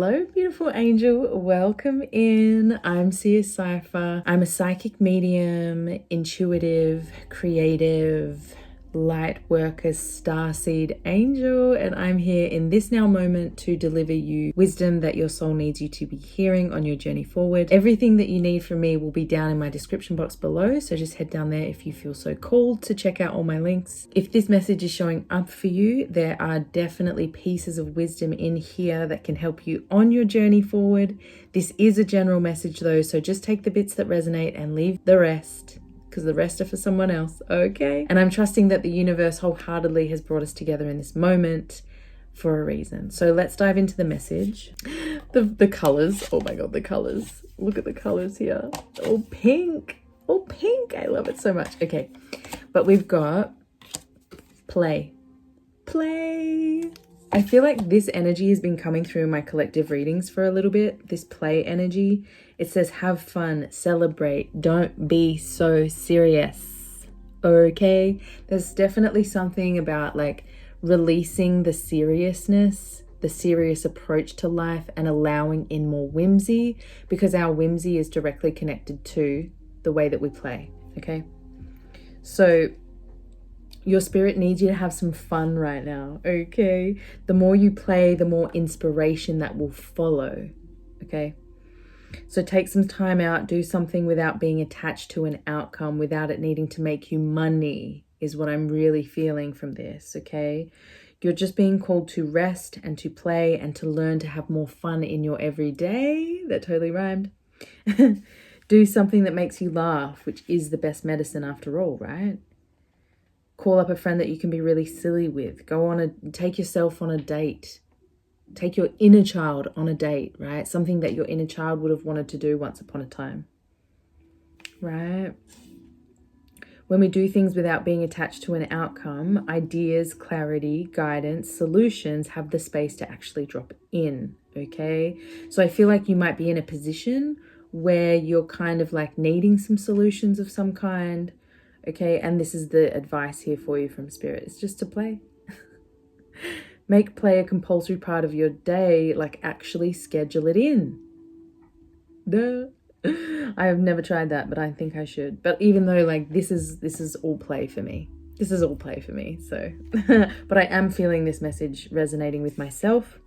Hello, beautiful angel. Welcome in. I'm Sia Cypher. I'm a psychic medium, intuitive, creative, light worker, starseed angel, and I'm here in this now moment to deliver you wisdom that your soul needs you to be hearing on your journey forward. Everything that you need from me will be down in my description box below, so just head down there if you feel so called to check out all my links. If this message is showing up for you, there are definitely pieces of wisdom in here that can help you on your journey forward. This is a general message though, so just take the bits that resonate and leave the rest, because the rest are for someone else, okay? And I'm trusting that the universe wholeheartedly has brought us together in this moment for a reason. So let's dive into the message. The colors, oh my God, the colors. Look at the colors here. Oh, pink. Oh, pink. I love it so much. Okay, but we've got play. Play. I feel like this energy has been coming through my collective readings for a little bit, this play energy. It says have fun, celebrate, don't be so serious, okay? There's definitely something about like releasing the seriousness, the serious approach to life, and allowing in more whimsy, because our whimsy is directly connected to the way that we play, okay? So your spirit needs you to have some fun right now, okay? The more you play, the more inspiration that will follow, okay? So take some time out, do something without being attached to an outcome, without it needing to make you money, is what I'm really feeling from this, okay? You're just being called to rest and to play and to learn to have more fun in your everyday. That totally rhymed. Do something that makes you laugh, which is the best medicine after all, right? Call up a friend that you can be really silly with. Take yourself on a date. Take your inner child on a date, right? Something that your inner child would have wanted to do once upon a time, right? When we do things without being attached to an outcome, ideas, clarity, guidance, solutions have the space to actually drop in, okay? So I feel like you might be in a position where you're kind of like needing some solutions of some kind, okay? And this is the advice here for you from Spirit. It's just to play. Make play a compulsory part of your day, like actually schedule it in. Duh. I have never tried that, but I think I should. But even though like this is all play for me. This is all play for me. So but I am feeling this message resonating with myself.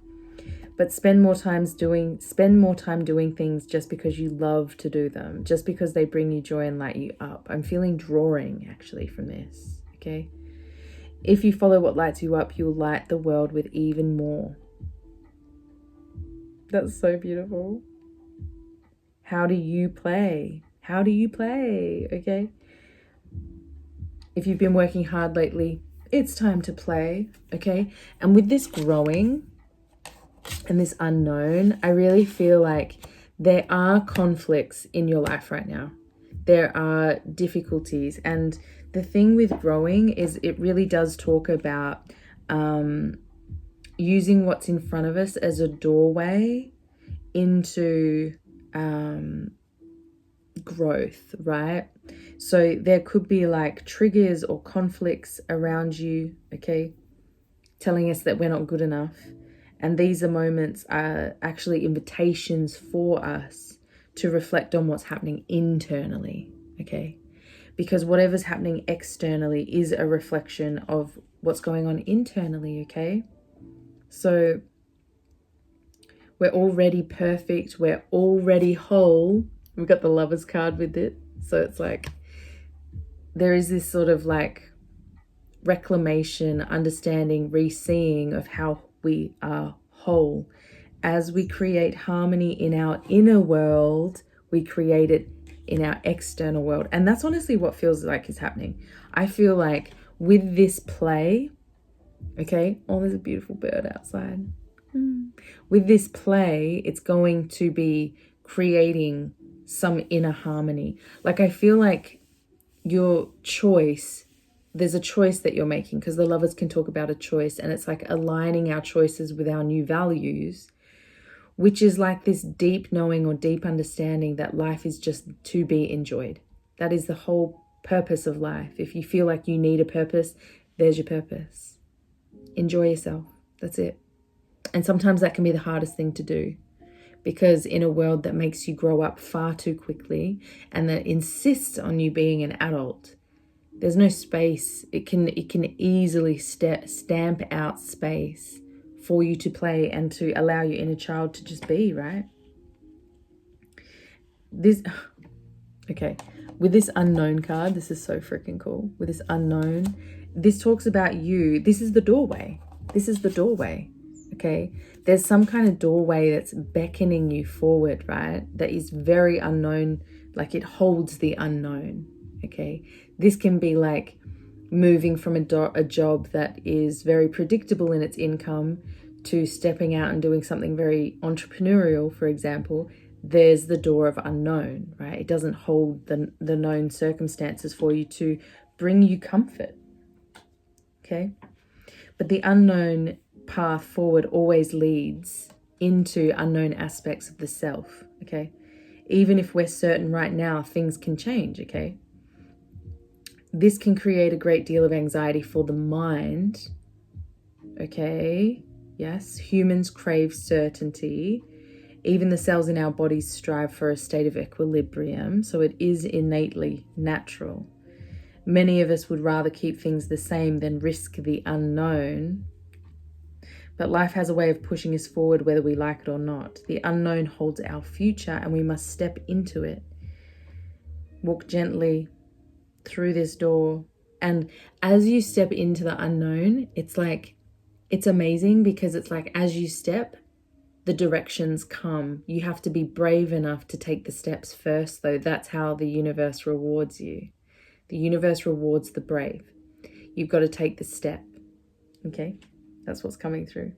But spend more time doing things just because you love to do them, just because they bring you joy and light you up. I'm feeling drawing actually from this, okay? If you follow what lights you up, you will light the world with even more. That's so beautiful. How do you play? How do you play? Okay. If you've been working hard lately, it's time to play. Okay. And with this growing and this unknown, I really feel like there are conflicts in your life right now. There are difficulties, and the thing with growing is it really does talk about using what's in front of us as a doorway into growth, right? So there could be like triggers or conflicts around you, okay, telling us that we're not good enough. And these are moments are actually invitations for us to reflect on what's happening internally, okay? Because whatever's happening externally is a reflection of what's going on internally, okay? So we're already perfect. We're already whole. We've got the Lovers card with it. So it's like there is this sort of like reclamation, understanding, re-seeing of how we are whole. As we create harmony in our inner world, we create it in our external world. And that's honestly what feels like is happening. I feel like with this play, okay, oh, there's a beautiful bird outside. With this play, it's going to be creating some inner harmony. Like I feel like your choice, there's a choice that you're making, because the Lovers can talk about a choice, and it's like aligning our choices with our new values, which is like this deep knowing or deep understanding that life is just to be enjoyed. That is the whole purpose of life. If you feel like you need a purpose, there's your purpose. Enjoy yourself. That's it. And sometimes that can be the hardest thing to do. Because in a world that makes you grow up far too quickly and that insists on you being an adult, there's no space. It can easily stamp out space for you to play and to allow your inner child to just be, right? With this unknown card, this is so freaking cool. With this unknown, this talks about you. This is the doorway. This is the doorway. Okay, there's some kind of doorway that's beckoning you forward, right? That is very unknown, like it holds the unknown. Okay, this can be like moving from a job that is very predictable in its income to stepping out and doing something very entrepreneurial, for example. There's the door of unknown, right? It doesn't hold the known circumstances for you to bring you comfort. Okay, but the unknown path forward always leads into unknown aspects of the self. Okay, even if we're certain right now things can change. Okay, this can create a great deal of anxiety for the mind. Okay, yes, humans crave certainty. Even the cells in our bodies strive for a state of equilibrium, so it is innately natural. Many of us would rather keep things the same than risk the unknown. But life has a way of pushing us forward whether we like it or not. The unknown holds our future and we must step into it. Walk gently through this door. And as you step into the unknown, it's amazing because it's like as you step, the directions come. You have to be brave enough to take the steps first, though. That's how the universe rewards you. The universe rewards the brave. You've got to take the step. Okay? That's what's coming through.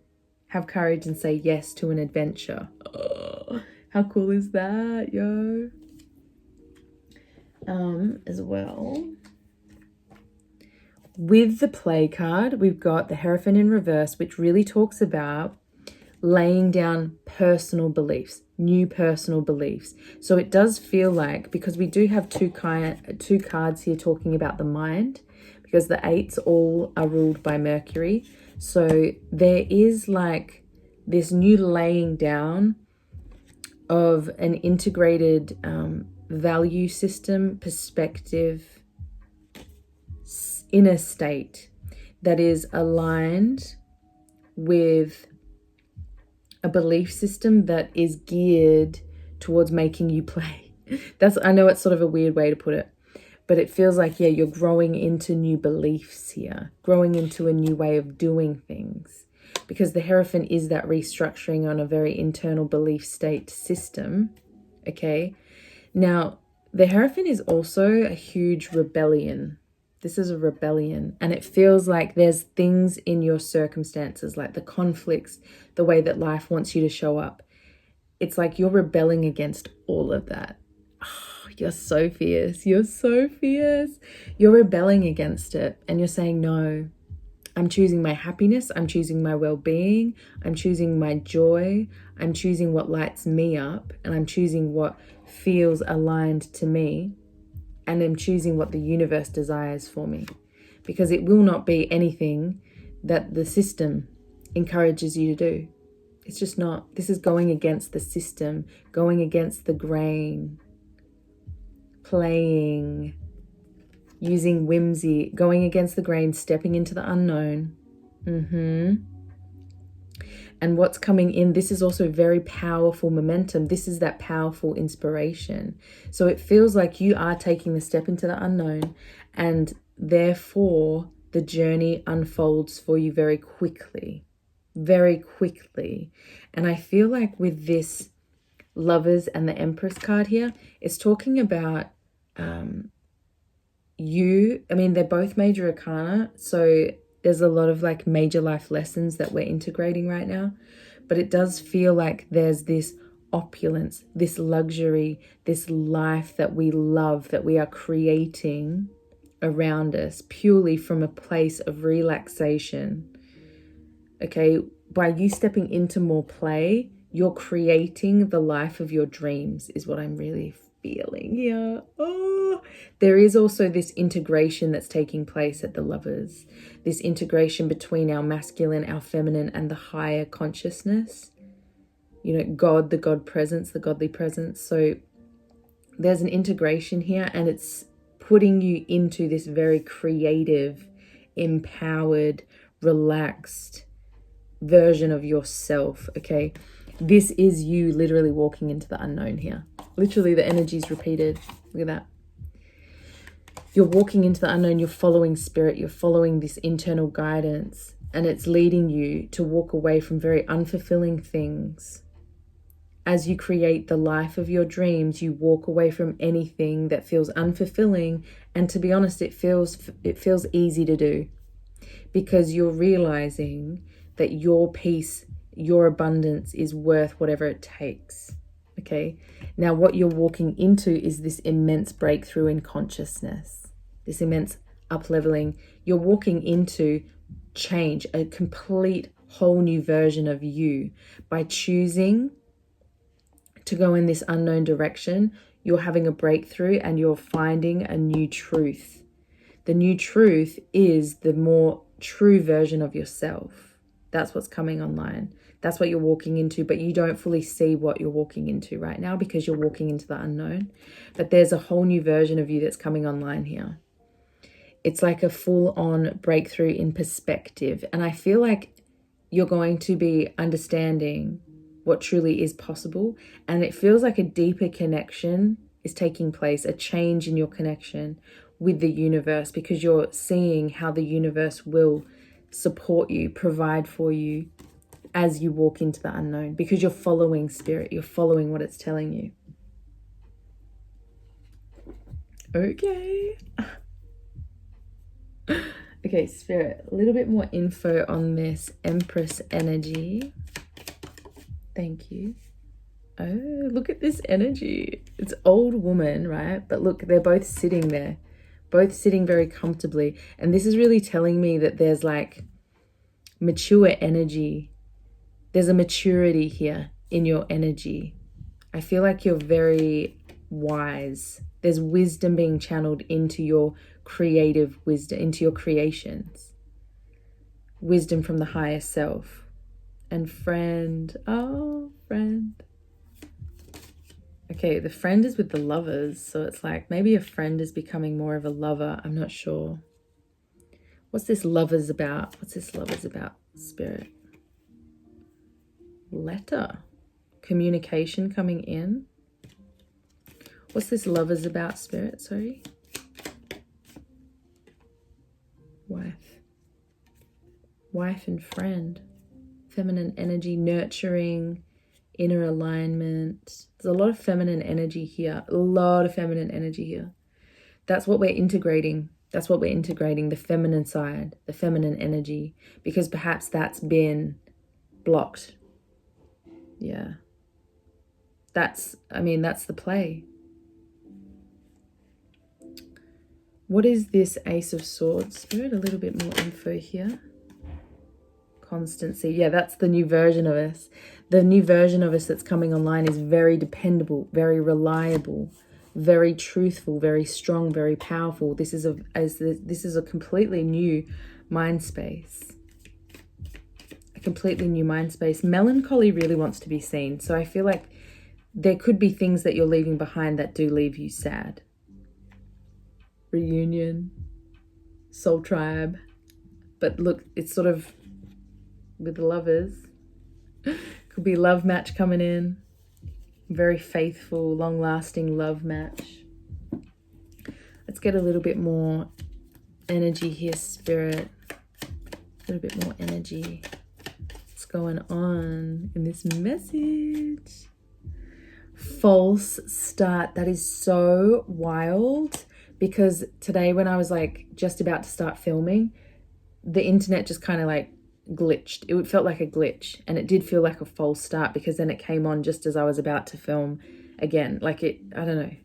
Have courage and say yes to an adventure. Oh, how cool is that, yo? As well, with the play card, we've got the Hierophant in reverse, which really talks about laying down personal beliefs, new personal beliefs. So it does feel like, because we do have two cards here talking about the mind, because the eights all are ruled by Mercury. So there is like this new laying down of an integrated value system, perspective, inner state that is aligned with a belief system that is geared towards making you play. I know it's sort of a weird way to put it, but it feels like, yeah, you're growing into new beliefs here, growing into a new way of doing things, because the Hierophant is that restructuring on a very internal belief state system. Okay. Now, the Hierophant is also a huge rebellion. This is a rebellion, and it feels like there's things in your circumstances, like the conflicts, the way that life wants you to show up. It's like you're rebelling against all of that. Oh, you're so fierce. You're so fierce. You're rebelling against it, and you're saying, no, I'm choosing my happiness. I'm choosing my well-being. I'm choosing my joy. I'm choosing what lights me up, and I'm choosing what feels aligned to me. And I'm choosing what the universe desires for me, because it will not be anything that the system encourages you to do. It's just not. This is going against the system, going against the grain, playing, using whimsy, going against the grain, stepping into the unknown. And what's coming in, this is also very powerful momentum. This is that powerful inspiration. So it feels like you are taking the step into the unknown, and therefore the journey unfolds for you very quickly, very quickly. And I feel like with this Lovers and the Empress card here, it's talking about they're both major arcana, so there's a lot of like major life lessons that we're integrating right now, but it does feel like there's this opulence, this luxury, this life that we love, that we are creating around us purely from a place of relaxation. Okay, by you stepping into more play, you're creating the life of your dreams, is what I'm really feeling here. Oh, there is also this integration that's taking place at the Lovers, this integration between our masculine, our feminine, and the higher consciousness. you know, God, the God presence, the godly presence. So there's an integration here, and it's putting you into this very creative, empowered, relaxed version of yourself. Okay, this is you literally walking into the unknown here. Literally, the energy is repeated. Look at that. You're walking into the unknown. You're following spirit. You're following this internal guidance, and it's leading you to walk away from very unfulfilling things. As you create the life of your dreams, you walk away from anything that feels unfulfilling. And to be honest, it feels easy to do, because you're realizing that your peace, your abundance is worth whatever it takes. Okay. Now what you're walking into is this immense breakthrough in consciousness, this immense up-leveling. You're walking into change, a complete whole new version of you. By choosing to go in this unknown direction, you're having a breakthrough and you're finding a new truth. The new truth is the more true version of yourself. That's what's coming online. That's what you're walking into, but you don't fully see what you're walking into right now because you're walking into the unknown. But there's a whole new version of you that's coming online here. It's like a full-on breakthrough in perspective. And I feel like you're going to be understanding what truly is possible. And it feels like a deeper connection is taking place, a change in your connection with the universe, because you're seeing how the universe will support you, provide for you as you walk into the unknown, because you're following spirit, you're following what it's telling you. Okay. Okay, spirit, a little bit more info on this Empress energy. Thank you. Oh, look at this energy. It's old woman, right? But look, they're both sitting there, both sitting very comfortably. And this is really telling me that there's like mature energy. There's a maturity here in your energy. I feel like you're very wise. There's wisdom being channeled into your creative wisdom, into your creations. Wisdom from the higher self. And friend, oh, friend. Okay, the friend is with the lovers. So it's like maybe a friend is becoming more of a lover. I'm not sure. What's this lovers about? What's this lovers about, spirit? Letter. Communication coming in. What's this lovers about, spirit? Sorry. Wife. Wife and friend. Feminine energy, nurturing, inner alignment. There's a lot of feminine energy here. A lot of feminine energy here. That's what we're integrating. That's what we're integrating, the feminine side, the feminine energy, because perhaps that's been blocked. Yeah. That's the play. What is this Ace of Swords? Spirit, a little bit more info here. Constancy. Yeah, that's the new version of us. The new version of us that's coming online is very dependable, very reliable, very truthful, very strong, very powerful. This is a completely new mind space. A completely new mind space. Melancholy really wants to be seen. So I feel like there could be things that you're leaving behind that do leave you sad. Reunion, soul tribe. But look, it's sort of with the lovers. Could be love match coming in. Very faithful, long-lasting love match. Let's get a little bit more energy here, spirit. A little bit more energy. What's going on in this message? False start. That is so wild, because today when I was like just about to start filming, the internet just kind of like glitched. It felt like a glitch, and it did feel like a false start, because then it came on just as I was about to film again. Like it, I don't know,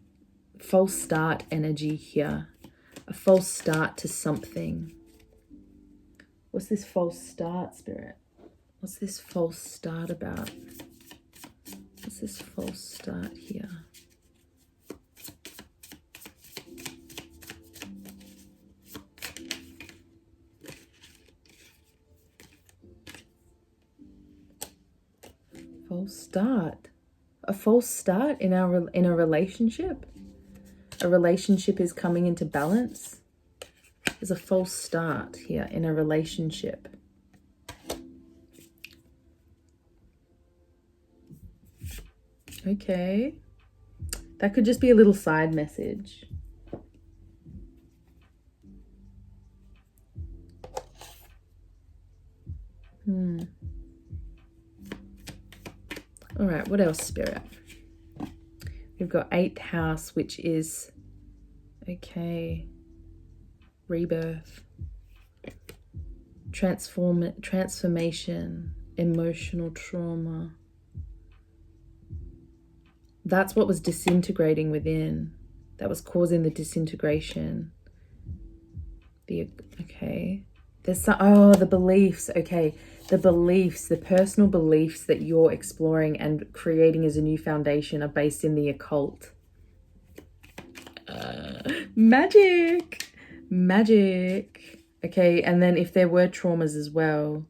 false start energy here. A false start to something. What's this false start, spirit? What's this false start about? What's this false start here? false start. A false start in a relationship. A relationship is coming into balance. There's a false start here in a relationship. Okay. That could just be a little side message. All right, what else, Spirit? We've got 8th house, which is, okay, rebirth, transformation, emotional trauma. That's what was disintegrating within. That was causing the disintegration. Okay. There's some, the beliefs. Okay. The beliefs, the personal beliefs that you're exploring and creating as a new foundation are based in the occult. Magic. Okay. And then if there were traumas as well,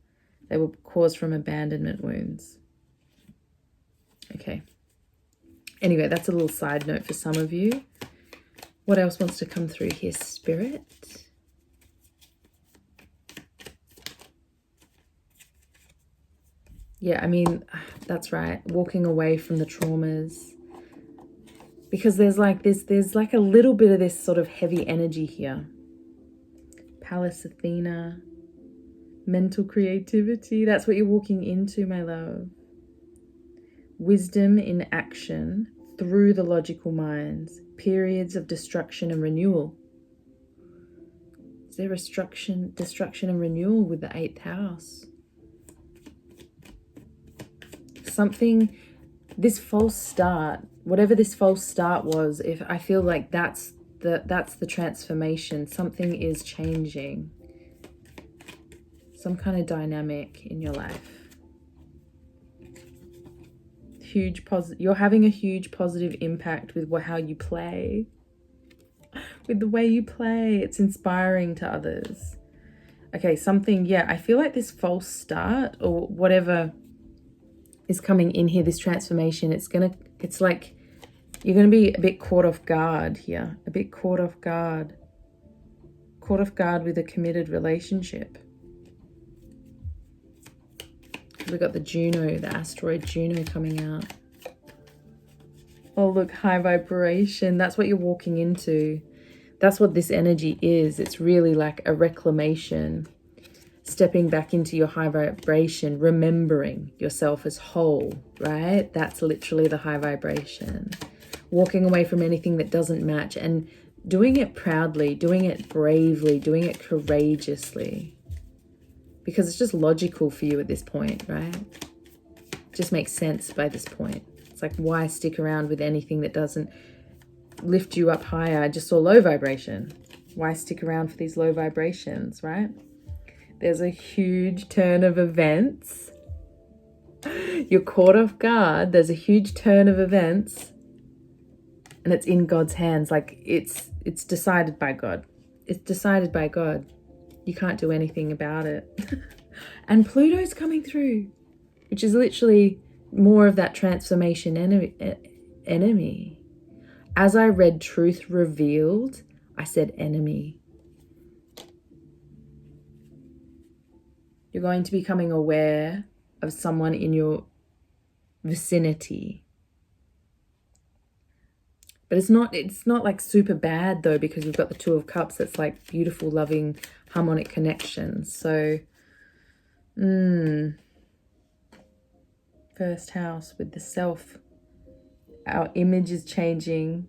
they were caused from abandonment wounds. Okay. Anyway, that's a little side note for some of you. What else wants to come through here, Spirit? Yeah, I mean, that's right. Walking away from the traumas. Because there's like a little bit of this sort of heavy energy here. Pallas Athena. Mental creativity. That's what you're walking into, my love. Wisdom in action through the logical minds. Periods of destruction and renewal. Is there destruction and renewal with the 8th house? Something, this false start, whatever this false start was, if I feel like that's the transformation. Something is changing. Some kind of dynamic in your life. You're having a huge positive impact with how you play. With the way you play. It's inspiring to others. Okay, something, yeah, I feel like this false start or whatever is coming in here, this transformation, it's like you're going to be a bit caught off guard here. A bit caught off guard. Caught off guard with a committed relationship. We've got the Juno, the asteroid Juno coming out. Oh, look, high vibration. That's what you're walking into. That's what this energy is. It's really like a reclamation. Stepping back into your high vibration, remembering yourself as whole, right? That's literally the high vibration. Walking away from anything that doesn't match and doing it proudly, doing it bravely, doing it courageously. Because it's just logical for you at this point, right? It just makes sense by this point. It's like, why stick around with anything that doesn't lift you up higher? I just saw low vibration. Why stick around for these low vibrations, right? There's a huge turn of events. You're caught off guard. There's a huge turn of events. And it's in God's hands. Like it's decided by God. It's decided by God. You can't do anything about it. And Pluto's coming through, which is literally more of that transformation enemy. As I read truth revealed, I said enemy. You're going to be becoming aware of someone in your vicinity. But it's not like super bad though, because we've got the Two of Cups. That's like beautiful, loving, harmonic connections. So, first house with the self. Our image is changing.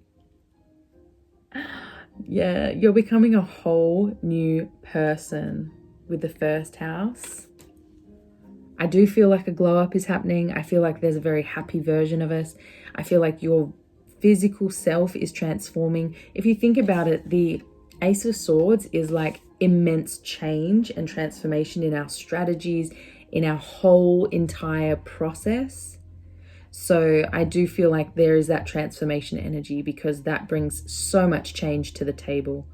Yeah, you're becoming a whole new person with the first house. I do feel like a glow up is happening. I feel like there's a very happy version of us. I feel like your physical self is transforming. If you think about it, the Ace of Swords is like immense change and transformation in our strategies, in our whole entire process. So I do feel like there is that transformation energy, because that brings so much change to the table.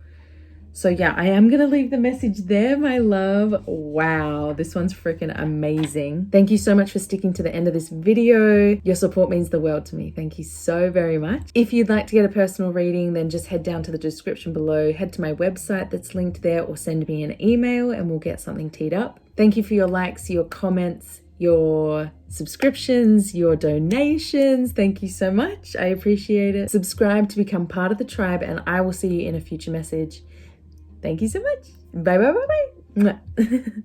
So yeah, I am gonna leave the message there, my love. Wow, this one's freaking amazing. Thank you so much for sticking to the end of this video. Your support means the world to me. Thank you so very much. If you'd like to get a personal reading, then just head down to the description below, head to my website that's linked there, or send me an email and we'll get something teed up. Thank you for your likes, your comments, your subscriptions, your donations. Thank you so much. I appreciate it. Subscribe to become part of the tribe, and I will see you in a future message. Thank you so much. Bye, bye, bye, bye. Mwah.